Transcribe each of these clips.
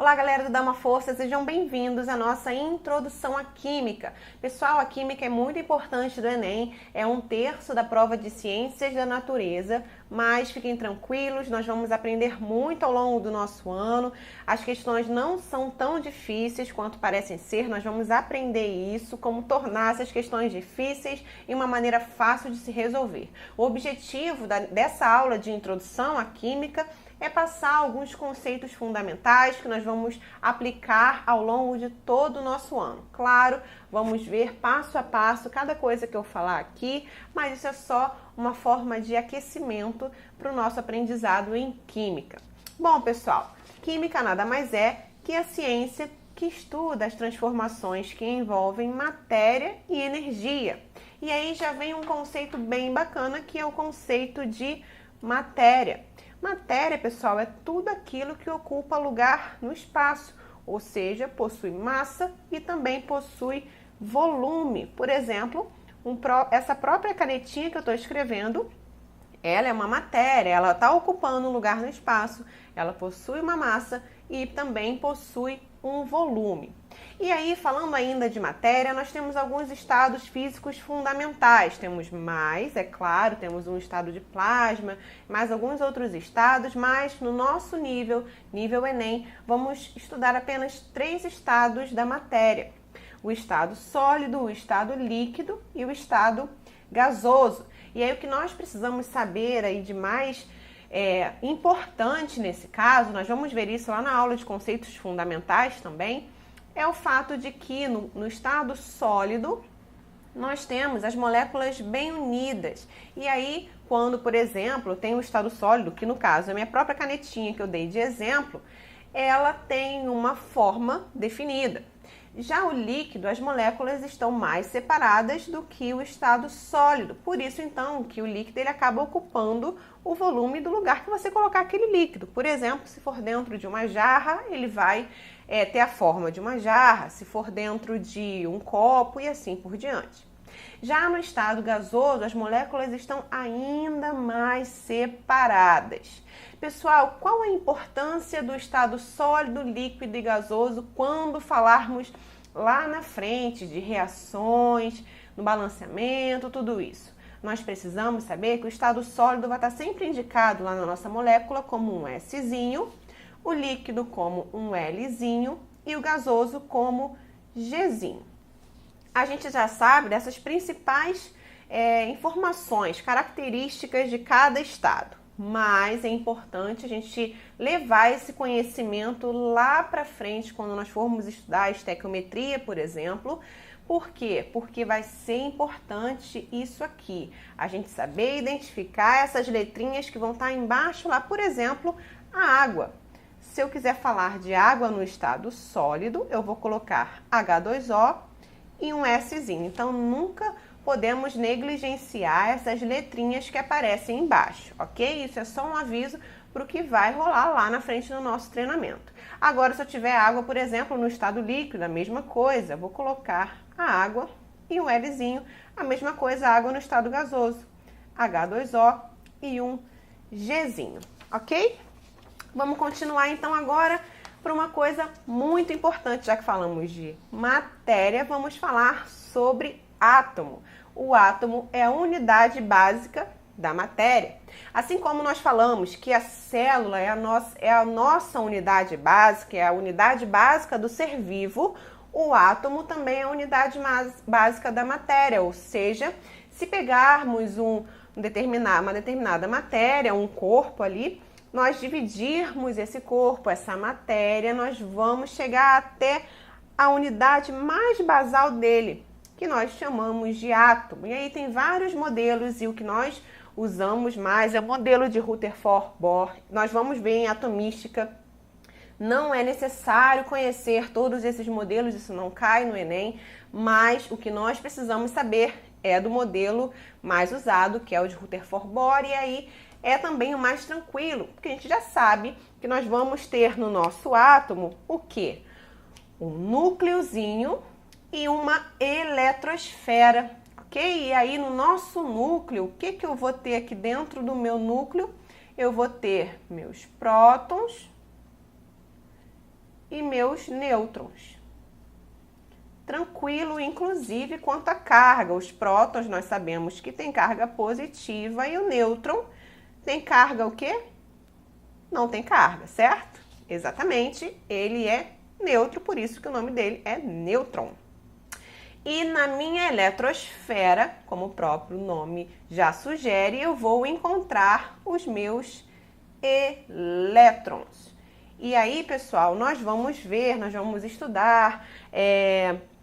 Olá, galera do Dá uma Força, sejam bem-vindos à nossa introdução à Química. Pessoal, a Química é muito importante do Enem, é 1/3 da prova de Ciências da Natureza, mas fiquem tranquilos, nós vamos aprender muito ao longo do nosso ano. As questões não são tão difíceis quanto parecem ser, nós vamos aprender isso, como tornar essas questões difíceis em uma maneira fácil de se resolver. O objetivo dessa aula de introdução à Química é passar alguns conceitos fundamentais que nós vamos aplicar ao longo de todo o nosso ano. Claro, vamos ver passo a passo cada coisa que eu falar aqui, mas isso é só uma forma de aquecimento para o nosso aprendizado em Química. Bom, pessoal, Química nada mais é que a ciência que estuda as transformações que envolvem matéria e energia. E aí já vem um conceito bem bacana, que é o conceito de matéria. Matéria, pessoal, é tudo aquilo que ocupa lugar no espaço, ou seja, possui massa e também possui volume. Por exemplo, essa própria canetinha que eu estou escrevendo, ela é uma matéria, ela está ocupando um lugar no espaço, ela possui uma massa e também possui um volume. E aí, falando ainda de matéria, nós temos alguns estados físicos fundamentais. Temos mais, é claro, temos um estado de plasma, mais alguns outros estados, mas no nosso nível Enem, vamos estudar apenas 3 estados da matéria. O estado sólido, o estado líquido e o estado gasoso. E aí o que nós precisamos saber aí de mais importante nesse caso, nós vamos ver isso lá na aula de conceitos fundamentais também, é o fato de que no estado sólido nós temos as moléculas bem unidas. E aí, quando, por exemplo, tem o estado sólido, que no caso é a minha própria canetinha que eu dei de exemplo, ela tem uma forma definida. Já o líquido, as moléculas estão mais separadas do que o estado sólido. Por isso, então, que o líquido ele acaba ocupando o volume do lugar que você colocar aquele líquido. Por exemplo, se for dentro de uma jarra, ele vai ter a forma de uma jarra, se for dentro de um copo e assim por diante. Já no estado gasoso, as moléculas estão ainda mais separadas. Pessoal, qual a importância do estado sólido, líquido e gasoso quando falarmos lá na frente de reações, no balanceamento, tudo isso? Nós precisamos saber que o estado sólido vai estar sempre indicado lá na nossa molécula como um Szinho, o líquido como um Lzinho e o gasoso como Gzinho. A gente já sabe dessas principais informações, características de cada estado, mas é importante a gente levar esse conhecimento lá para frente quando nós formos estudar a estequiometria, por exemplo. Por quê? Porque vai ser importante isso aqui, a gente saber identificar essas letrinhas que vão estar embaixo lá, por exemplo, a água. Se eu quiser falar de água no estado sólido, eu vou colocar H2O e um Szinho. Então, nunca podemos negligenciar essas letrinhas que aparecem embaixo, ok? Isso é só um aviso para o que vai rolar lá na frente no nosso treinamento. Agora, se eu tiver água, por exemplo, no estado líquido, a mesma coisa, vou colocar a água e um Lzinho, a mesma coisa, água no estado gasoso, H2O e um Gzinho, ok? Vamos continuar então agora para uma coisa muito importante, já que falamos de matéria, vamos falar sobre átomo. O átomo é a unidade básica da matéria. Assim como nós falamos que a célula é a nossa unidade básica, é a unidade básica do ser vivo, o átomo também é a unidade básica da matéria, ou seja, se pegarmos uma determinada matéria, um corpo ali, nós dividirmos esse corpo, essa matéria, nós vamos chegar até a unidade mais basal dele, que nós chamamos de átomo. E aí tem vários modelos e o que nós usamos mais é o modelo de Rutherford-Bohr. Nós vamos ver em atomística. Não é necessário conhecer todos esses modelos, isso não cai no Enem, mas o que nós precisamos saber é do modelo mais usado, que é o de Rutherford-Bohr, e aí é também o mais tranquilo, porque a gente já sabe que nós vamos ter no nosso átomo o quê? Um núcleozinho e uma eletrosfera, ok? E aí no nosso núcleo, o que eu vou ter aqui dentro do meu núcleo? Eu vou ter meus prótons e meus nêutrons. Tranquilo, inclusive, quanto à carga. Os prótons, nós sabemos que tem carga positiva e o nêutron tem carga o quê? Não tem carga, certo? Exatamente, ele é neutro, por isso que o nome dele é nêutron. E na minha eletrosfera, como o próprio nome já sugere, eu vou encontrar os meus elétrons. E aí, pessoal, nós vamos estudar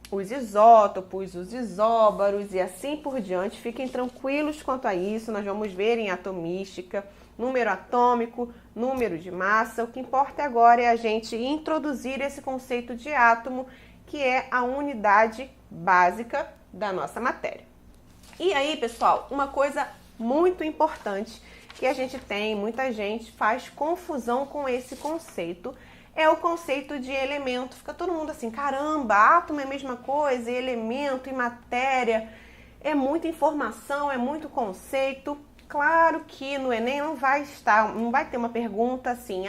os isótopos, os isóbaros e assim por diante. Fiquem tranquilos quanto a isso, nós vamos ver em atomística, número atômico, número de massa. O que importa agora é a gente introduzir esse conceito de átomo, que é a unidade básica da nossa matéria. E aí, pessoal, uma coisa muito importante que a gente tem, muita gente faz confusão com esse conceito, é o conceito de elemento. Fica todo mundo assim, caramba, átomo é a mesma coisa, e elemento e matéria, é muita informação, é muito conceito. Claro que no Enem não vai ter uma pergunta assim,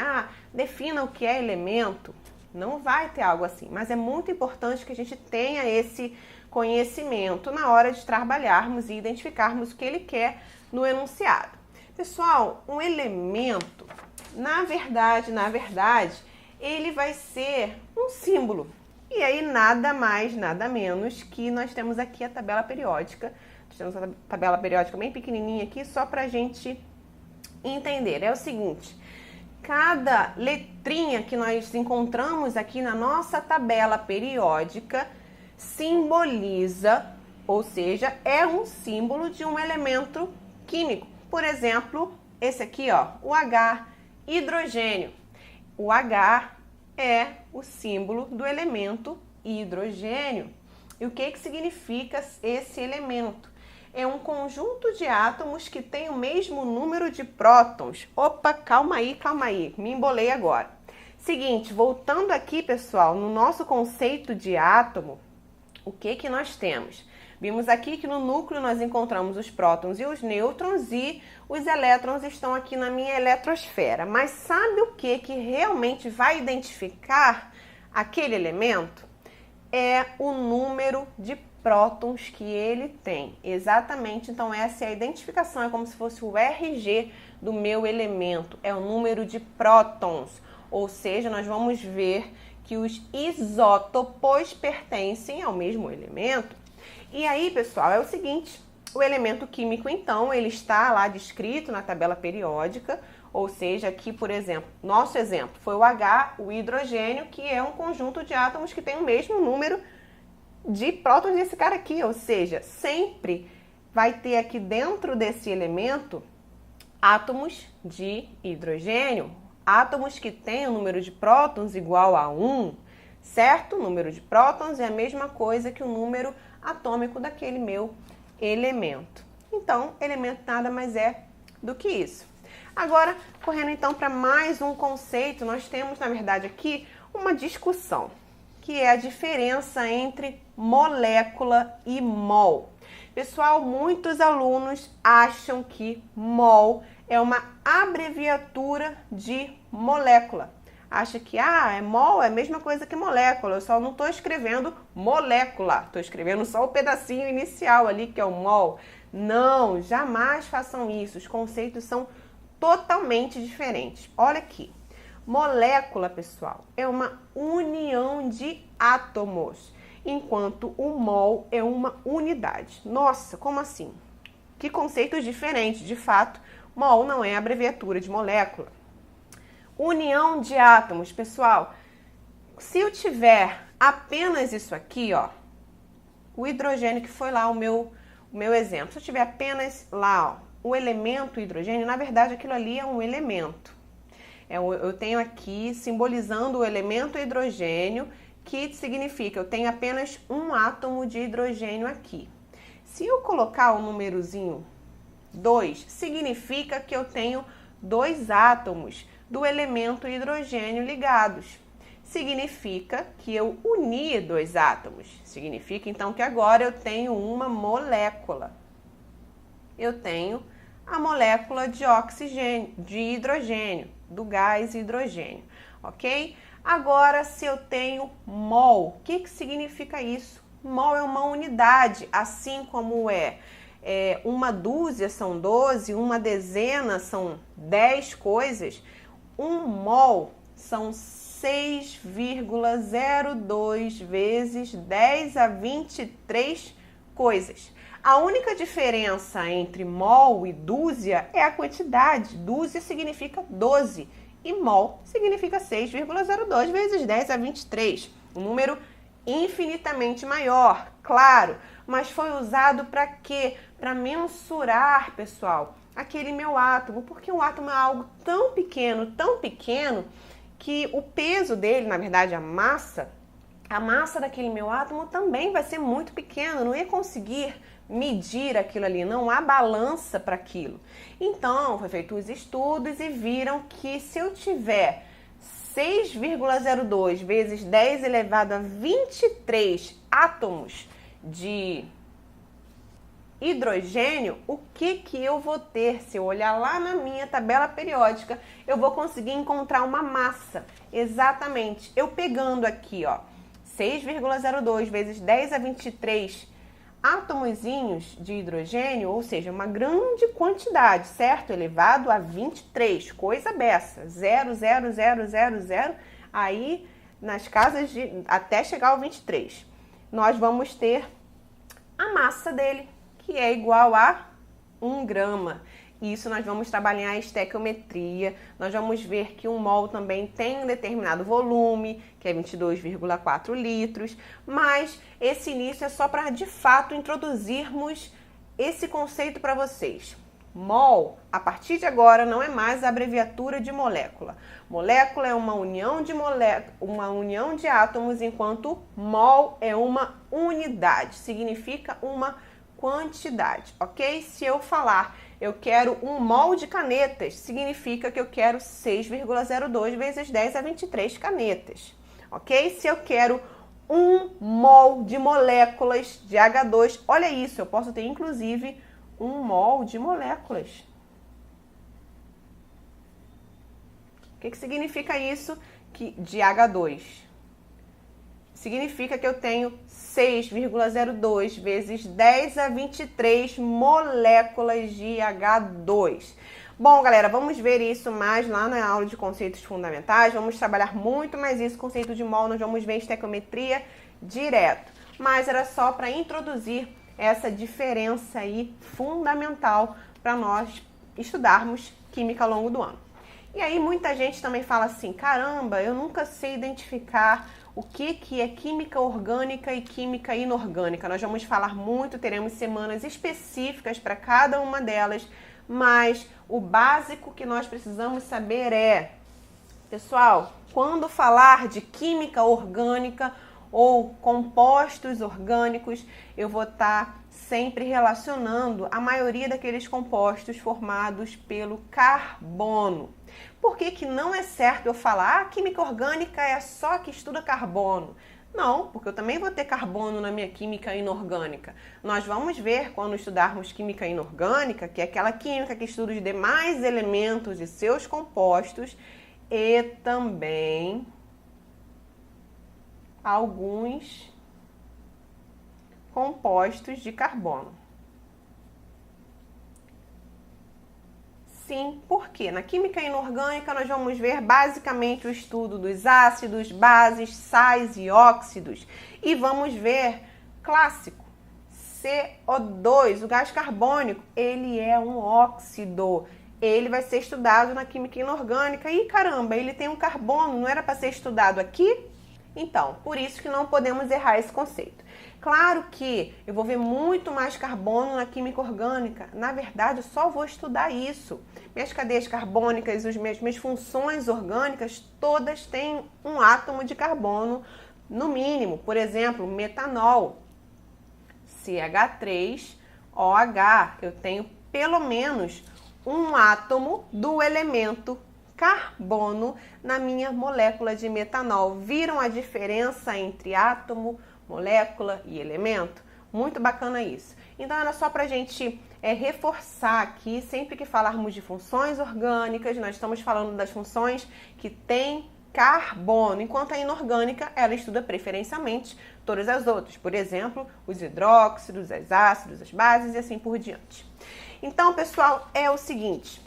defina o que é elemento. Não vai ter algo assim, mas é muito importante que a gente tenha esse conhecimento na hora de trabalharmos e identificarmos o que ele quer no enunciado. Pessoal, um elemento, na verdade, ele vai ser um símbolo. E aí nada mais, nada menos que nós temos aqui a tabela periódica. Nós temos a tabela periódica bem pequenininha aqui, só para a gente entender. É o seguinte, cada letrinha que nós encontramos aqui na nossa tabela periódica simboliza, ou seja, é um símbolo de um elemento químico. Por exemplo, esse aqui, ó, o H, hidrogênio. O H é o símbolo do elemento hidrogênio. E o que significa esse elemento? É um conjunto de átomos que tem o mesmo número de prótons. Opa, calma aí, me embolei agora. Seguinte, voltando aqui, pessoal, no nosso conceito de átomo, o que nós temos? Vimos aqui que no núcleo nós encontramos os prótons e os nêutrons e os elétrons estão aqui na minha eletrosfera. Mas sabe o que realmente vai identificar aquele elemento? É o número de prótons que ele tem. Exatamente, então essa é a identificação, é como se fosse o RG do meu elemento, é o número de prótons. Ou seja, nós vamos ver que os isótopos pertencem ao mesmo elemento. E aí, pessoal, é o seguinte, o elemento químico, então, ele está lá descrito na tabela periódica, ou seja, aqui, por exemplo, nosso exemplo foi o H, o hidrogênio, que é um conjunto de átomos que tem o mesmo número de prótons desse cara aqui, ou seja, sempre vai ter aqui dentro desse elemento átomos de hidrogênio, átomos que têm o número de prótons igual a 1, certo? O número de prótons é a mesma coisa que o número atômico daquele meu elemento. Então, elemento nada mais é do que isso. Agora, correndo então para mais um conceito, nós temos, na verdade, aqui uma discussão, que é a diferença entre molécula e mol. Pessoal, muitos alunos acham que mol é uma abreviatura de molécula. Acha que mol é a mesma coisa que molécula, eu só não estou escrevendo molécula, estou escrevendo só o pedacinho inicial ali que é o mol. Não, jamais façam isso, os conceitos são totalmente diferentes. Olha aqui. Molécula, pessoal, é uma união de átomos, enquanto o mol é uma unidade. Nossa, como assim? Que conceitos diferentes. De fato, mol não é abreviatura de molécula. União de átomos, pessoal, se eu tiver apenas isso aqui, ó, o hidrogênio que foi lá o meu exemplo, se eu tiver apenas lá, ó, o elemento hidrogênio, na verdade aquilo ali é um elemento. Eu tenho aqui simbolizando o elemento hidrogênio, que significa eu tenho apenas um átomo de hidrogênio aqui. Se eu colocar o númerozinho 2, significa que eu tenho 2 átomos do elemento hidrogênio ligados. Significa que eu uni 2 átomos. Significa então que agora eu tenho uma molécula. Eu tenho a molécula de oxigênio, de hidrogênio, do gás hidrogênio, ok? Agora, se eu tenho mol, o que significa isso? Mol é uma unidade, assim como uma dúzia são 12, uma dezena são 10 coisas. Um mol são 6,02 vezes 10 a 23 coisas. A única diferença entre mol e dúzia é a quantidade. Dúzia significa 12 e mol significa 6,02 vezes 10 a 23. Um número infinitamente maior, claro, mas foi usado para quê? Para mensurar, pessoal, aquele meu átomo, porque o átomo é algo tão pequeno, que o peso dele, na verdade a massa daquele meu átomo também vai ser muito pequena, eu não ia conseguir medir aquilo ali, não há balança para aquilo. Então, foi feito os estudos e viram que se eu tiver 6,02 vezes 10 elevado a 23 átomos de hidrogênio, o que eu vou ter? Se eu olhar lá na minha tabela periódica, eu vou conseguir encontrar uma massa. Exatamente. Eu pegando aqui, ó, 6,02 vezes 10 a 23 átomozinhos de hidrogênio, ou seja, uma grande quantidade, certo? Elevado a 23, coisa beça, 0,00000, aí nas casas até chegar ao 23. Nós vamos ter a massa dele, que é igual a 1 grama. Isso nós vamos trabalhar a estequiometria, nós vamos ver que um mol também tem um determinado volume, que é 22,4 litros, mas esse início é só para, de fato, introduzirmos esse conceito para vocês. Mol, a partir de agora, não é mais a abreviatura de molécula. Molécula é uma união de átomos, enquanto mol é uma unidade, significa uma quantidade, ok? Se eu falar eu quero 1 mol de canetas, significa que eu quero 6,02 vezes 10 a 23 canetas, ok? Se eu quero 1 mol de moléculas de H2, olha isso, eu posso ter inclusive 1 mol de moléculas. O que significa isso de H2? Significa que eu tenho 6,02 vezes 10 a 23 moléculas de H2. Bom, galera, vamos ver isso mais lá na aula de conceitos fundamentais. Vamos trabalhar muito mais isso, conceito de mol, nós vamos ver estequiometria direto. Mas era só para introduzir essa diferença aí fundamental para nós estudarmos química ao longo do ano. E aí muita gente também fala assim, caramba, eu nunca sei identificar o que é química orgânica e química inorgânica. Nós vamos falar muito, teremos semanas específicas para cada uma delas, mas o básico que nós precisamos saber é, pessoal, quando falar de química orgânica ou compostos orgânicos, eu vou estar sempre relacionando a maioria daqueles compostos formados pelo carbono. Por que não é certo eu falar, química orgânica é só que estuda carbono? Não, porque eu também vou ter carbono na minha química inorgânica. Nós vamos ver quando estudarmos química inorgânica, que é aquela química que estuda os demais elementos e seus compostos e também alguns compostos de carbono. Sim, porque na química inorgânica nós vamos ver basicamente o estudo dos ácidos, bases, sais e óxidos. E vamos ver clássico, CO2, o gás carbônico, ele é um óxido. Ele vai ser estudado na química inorgânica. E caramba, ele tem um carbono, não era para ser estudado aqui? Então, por isso que não podemos errar esse conceito. Claro que eu vou ver muito mais carbono na química orgânica. Na verdade, eu só vou estudar isso. Minhas cadeias carbônicas, as minhas funções orgânicas, todas têm um átomo de carbono no mínimo. Por exemplo, metanol, CH3OH. Eu tenho pelo menos um átomo do elemento carbono na minha molécula de metanol. Viram a diferença entre átomo, molécula e elemento? Muito bacana isso. Então era só para a gente reforçar aqui, sempre que falarmos de funções orgânicas, nós estamos falando das funções que têm carbono, enquanto a inorgânica, ela estuda preferencialmente todas as outras, por exemplo, os hidróxidos, os ácidos, as bases e assim por diante. Então, pessoal, é o seguinte,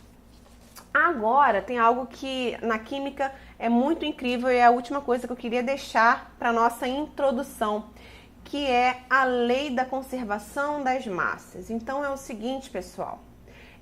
agora tem algo que na química é muito incrível e é a última coisa que eu queria deixar para nossa introdução, que é a lei da conservação das massas. Então é o seguinte, pessoal,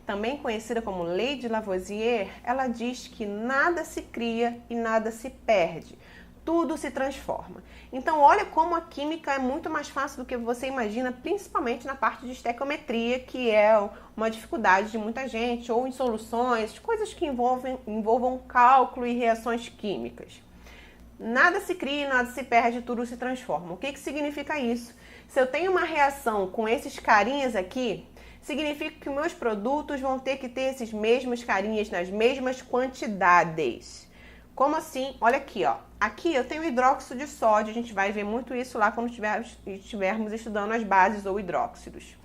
também conhecida como lei de Lavoisier, ela diz que nada se cria e nada se perde, tudo se transforma. Então olha como a química é muito mais fácil do que você imagina, principalmente na parte de estequiometria, que é uma dificuldade de muita gente, ou em soluções, coisas que envolvam cálculo e reações químicas. Nada se cria, nada se perde, tudo se transforma. O que significa isso? Se eu tenho uma reação com esses carinhas aqui, significa que meus produtos vão ter que ter esses mesmos carinhas nas mesmas quantidades. Como assim? Olha aqui, ó. Aqui eu tenho hidróxido de sódio, a gente vai ver muito isso lá quando estivermos estudando as bases ou hidróxidos.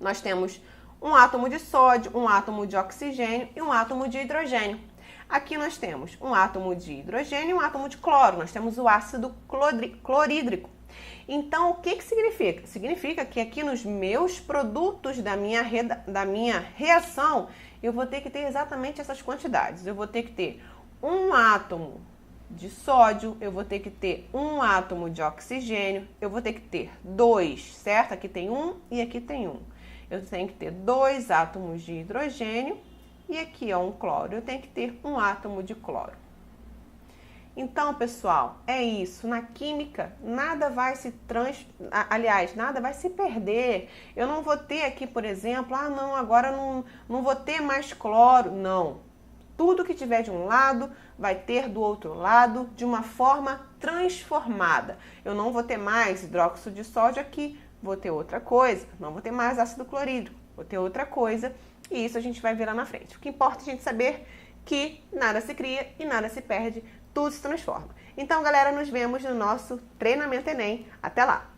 Nós temos um átomo de sódio, um átomo de oxigênio e um átomo de hidrogênio. Aqui nós temos um átomo de hidrogênio e um átomo de cloro. Nós temos o ácido clorídrico. Então, o que significa? Significa que aqui nos meus produtos da minha reação, eu vou ter que ter exatamente essas quantidades. Eu vou ter que ter um átomo de sódio, eu vou ter que ter um átomo de oxigênio, eu vou ter que ter dois, certo? Aqui tem um e aqui tem um. Eu tenho que ter dois átomos de hidrogênio e aqui é um cloro. Eu tenho que ter um átomo de cloro. Então, pessoal, é isso. Na química, nada vai nada vai se perder. Eu não vou ter aqui, por exemplo, não, agora não vou ter mais cloro. Não. Tudo que tiver de um lado vai ter do outro lado de uma forma transformada. Eu não vou ter mais hidróxido de sódio aqui, vou ter outra coisa. Não vou ter mais ácido clorídrico, vou ter outra coisa. E isso a gente vai ver lá na frente. O que importa é a gente saber que nada se cria e nada se perde, tudo se transforma. Então, galera, nos vemos no nosso treinamento Enem. Até lá!